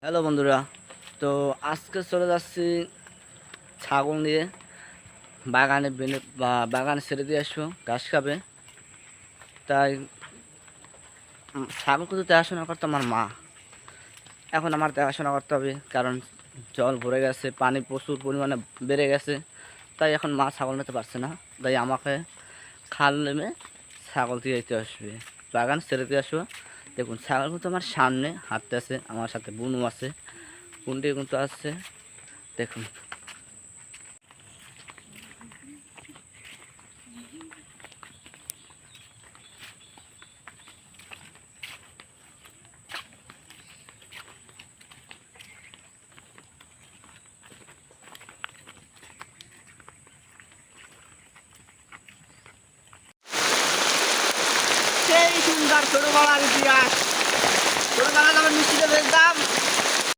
Hello বন্ধুরা, তো আজকে চলে যাচ্ছি ছাগল নিয়ে বাগানে বাগানে ছেড়ে দিয়ে আসবো, ঘাস খাবে। তাই ছাগলকে তো দেখাশোনা করতো আমার মা, এখন আমার দেখাশোনা করতে হবে, কারণ জল ভরে গেছে, পানি প্রচুর পরিমাণে বেড়ে গেছে। তাই এখন মা ছাগল নিতে পারছে না, তাই আমাকে খাল নেমে ছাগল দিয়ে দিতে আসবে, বাগান ছেড়ে দিয়ে আসবো। দেখুন ছাগল কিন্তু আমার সামনে হাঁটতে আছে, আমার সাথে বুনু আছে, বুনটি কিন্তু আসছে, দেখুন। সেই সুন্দর ছোটবেলার ইতিহাস, ছোটবেলা যখন মিষ্টিতে বেচতাম